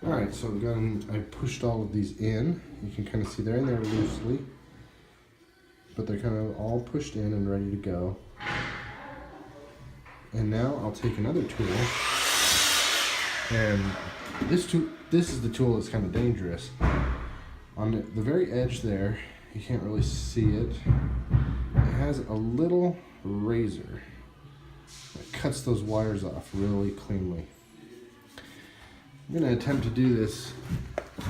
Alright, so I pushed all of these in. You can kind of see they're in there loosely, but they're kind of all pushed in and ready to go. And now I'll take another tool, and this is the tool that's kind of dangerous. On the very edge there, you can't really see it. It has a little razor that cuts those wires off really cleanly. I'm going to attempt to do this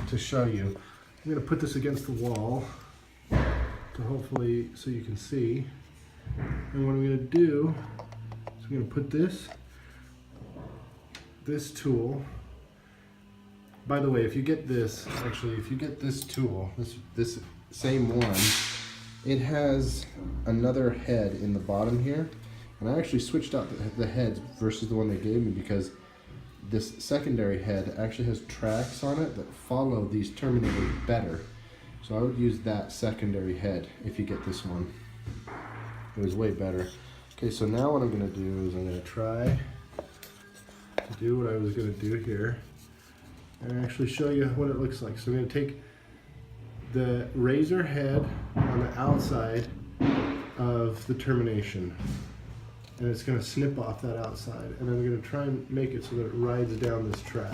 to show you. I'm going to put this against the wall to hopefully so you can see. And what I'm going to do is I'm going to put this tool. By the way, if you get this, if you get this tool, this same one, it has another head in the bottom here. And I actually switched out the heads versus the one they gave me because this secondary head actually has tracks on it that follow these terminators better. So I would use that secondary head if you get this one. It was way better. Okay, so now what I'm going to do is I'm going to try to do what I was going to do here and actually show you what it looks like. So I'm going to take the razor head on the outside of the termination, and it's going to snip off that outside, and I'm going to try and make it so that it rides down this track.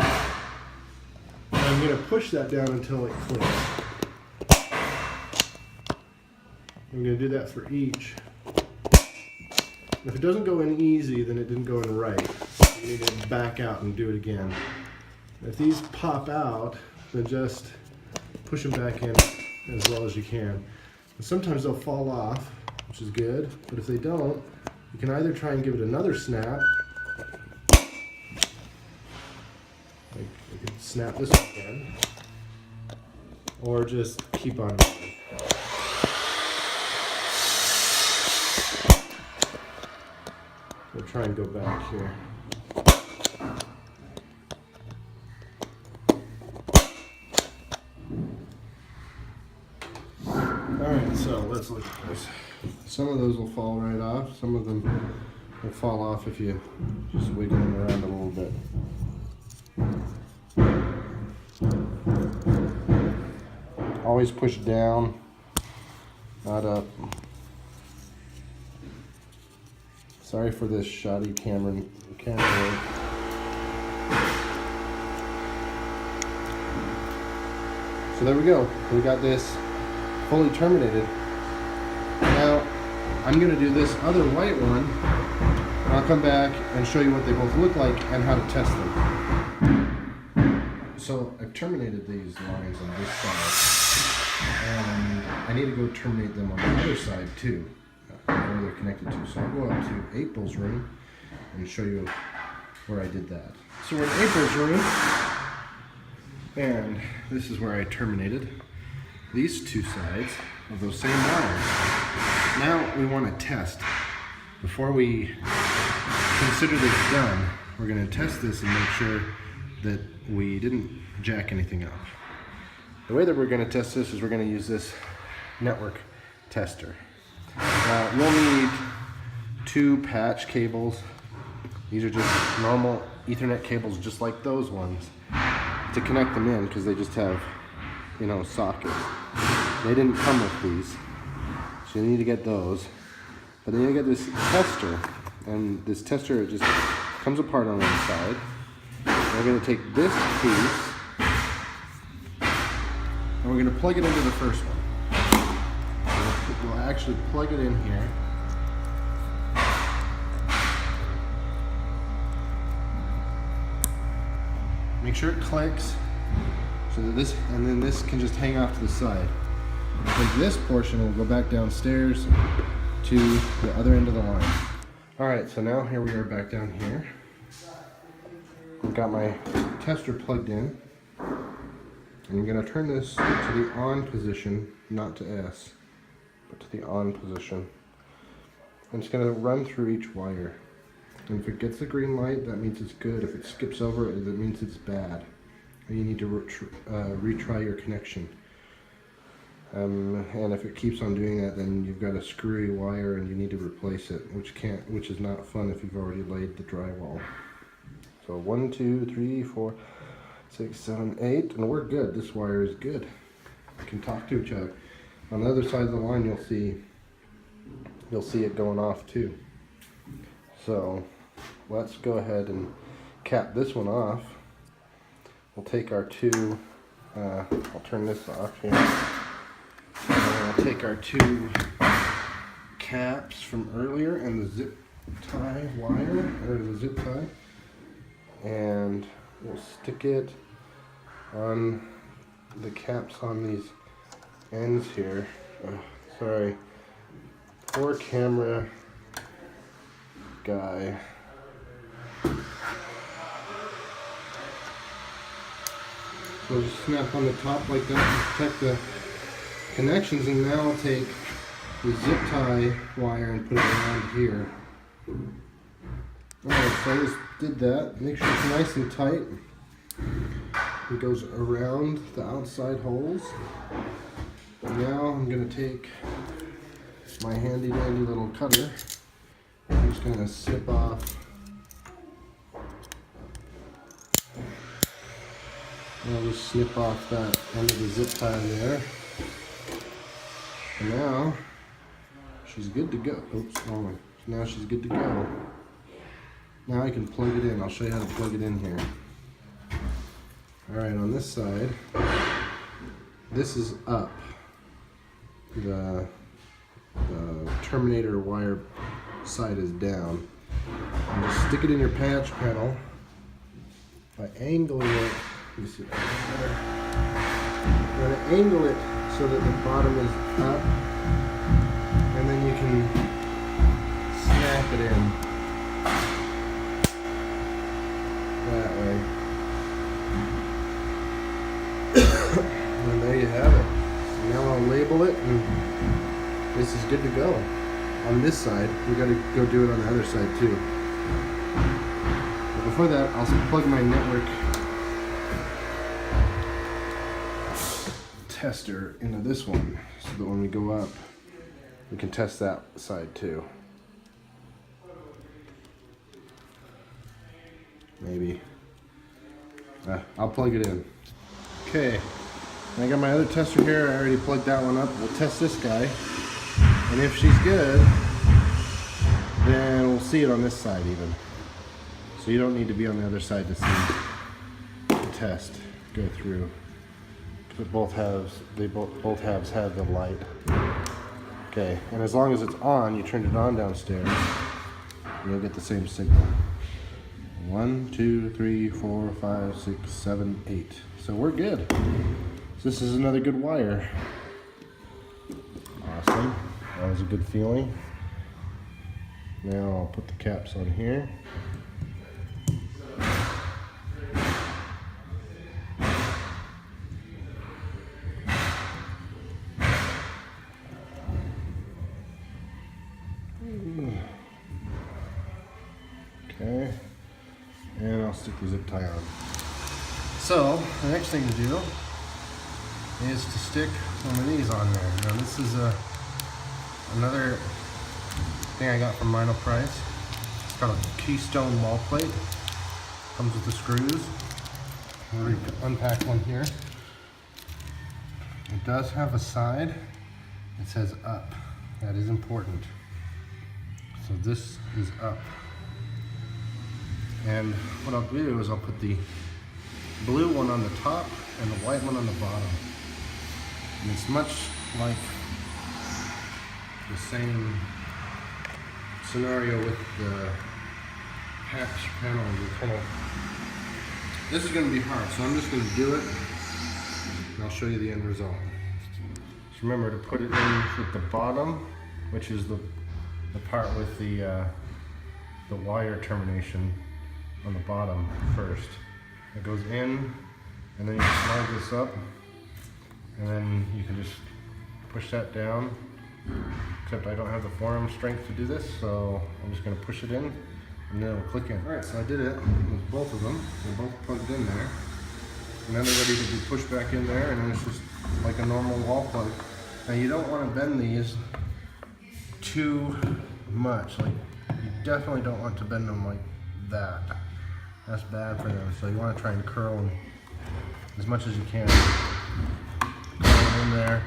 And I'm going to push that down until it clicks. I'm going to do that for each. If it doesn't go in easy, then it didn't go in right. You need to back out and do it again. If these pop out, then just push them back in as well as you can. And sometimes they'll fall off, which is good, but if they don't, you can either try and give it another snap, like you can snap this one again, or just keep on going. We'll try and go back here. Alright, so let's look at this. Some of those will fall right off, some of them will fall off if you just wiggle them around a little bit. Always push down, not up. Sorry for this shoddy camera work. So there we go. We got this fully terminated. Now I'm going to do this other white one, and I'll come back and show you what they both look like and how to test them. So I've terminated these lines on this side, and I need to go terminate them on the other side too, where they're connected to. So I'll go up to April's room and show you where I did that. So we're in April's room, and this is where I terminated these two sides of those same wires. Now we want to test. Before we consider this done, we're going to test this and make sure that we didn't jack anything up. The way that we're going to test this is we're going to use this network tester. You'll need 2 patch cables. These are just normal Ethernet cables just like those ones to connect them in because they just have, sockets. They didn't come with these, so you need to get those. But then you get this tester, and this tester just comes apart on one side. We're going to take this piece, and we're going to plug it into the first one. We'll actually plug it in here. Make sure it clicks, so that this can just hang off to the side. And this portion will go back downstairs to the other end of the line. Alright, so now here we are back down here. I've got my tester plugged in. And I'm going to turn this to the on position, not to S, but to the on position. And it's going to run through each wire. And if it gets the green light, that means it's good. If it skips over it, that means it's bad. And you need to retry your connection. And if it keeps on doing that, then you've got a screwy wire and you need to replace it, which is not fun if you've already laid the drywall. So 1, 2, 3, 4, 6, 7, 8, and we're good. This wire is good. We can talk to each other. On the other side of the line, you'll see it going off too. So let's go ahead and cap this one off. We'll take our two, I'll turn this off here. And I'll take our two caps from earlier and the zip tie wire, or the zip tie, and we'll stick it on the caps on these ends here. Sorry, poor camera guy. So just snap on the top like that to protect the connections, and now I'll take the zip tie wire and put it around here. Alright, so I just did that. Make sure it's nice and tight. It goes around the outside holes. Now I'm going to take my handy dandy little cutter. I'm just going to snip off. I'll just snip off that end of the zip tie there. And now she's good to go. Oops, wrong one. Now she's good to go. Now I can plug it in. I'll show you how to plug it in here. Alright, on this side, this is up. The terminator wire side is down. And just stick it in your patch panel by angling it. You see that better? You're going to angle it so that the bottom is up, and then you can snap it in that way. And there you have it. So now I'll label it, and this is good to go. On this side, we got to go do it on the other side too. But before that, I'll plug my network tester into this one, so that when we go up, we can test that side too. Maybe. I'll plug it in. Okay, I got my other tester here. I already plugged that one up. We'll test this guy, and if she's good, then we'll see it on this side even. So you don't need to be on the other side to see the test go through. But both halves have the light. Okay, and as long as it's on, you turn it on downstairs, you'll get the same signal. 1, 2, 3, 4, 5, 6, 7, 8. So we're good. So this is another good wire. Awesome. That was a good feeling. Now I'll put the caps on here. Okay, and I'll stick the zip tie on. So the next thing to do is to stick one of these on there. Now this is another thing I got from Vinyl Price. It's called a Keystone wall plate. Comes with the screws. I'm going to unpack one here. It does have a side. It says up. That is important. So this is up. And what I'll do is I'll put the blue one on the top and the white one on the bottom. And it's much like the same scenario with the patch panel. This is going to be hard, so I'm just going to do it, and I'll show you the end result. Just remember to put it in at the bottom, which is the part with the wire termination on the bottom first. It goes in, and then you slide this up, and then you can just push that down. Except I don't have the forearm strength to do this, so I'm just going to push it in, and then it'll click in. Alright, so I did it with both of them. They're both plugged in there. And then they're ready to be pushed back in there, and then it's just like a normal wall plug. Now you don't want to bend these too much. Like, you definitely don't want to bend them like that. That's bad for them. So you want to try and curl them as much as you can. Put it in there,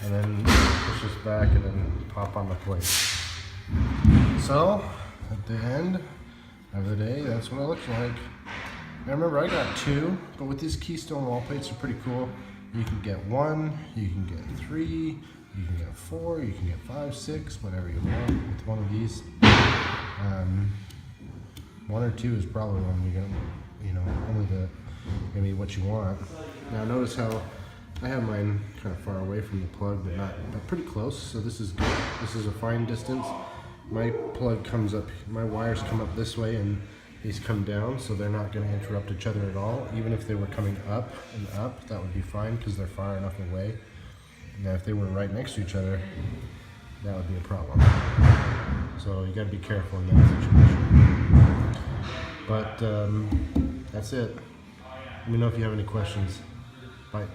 and then push this back, and then pop on the plate. So, at the end of the day, that's what it looks like. Now remember, I got 2, but with these Keystone wall plates, are pretty cool. You can get 1, you can get 3, you can get 4, you can get 5, 6, whatever you want with one of these. 1 or 2 is probably when you're gonna, you know, only gonna be what you want. Now notice how I have mine kind of far away from the plug, but pretty close. So this is good. This is a fine distance. My plug comes up, my wires come up this way, and these come down, so they're not going to interrupt each other at all. Even if they were coming up and up, that would be fine because they're far enough away. Now if they were right next to each other, that would be a problem. So you got to be careful in that situation. But that's it. Let me know if you have any questions. Bye.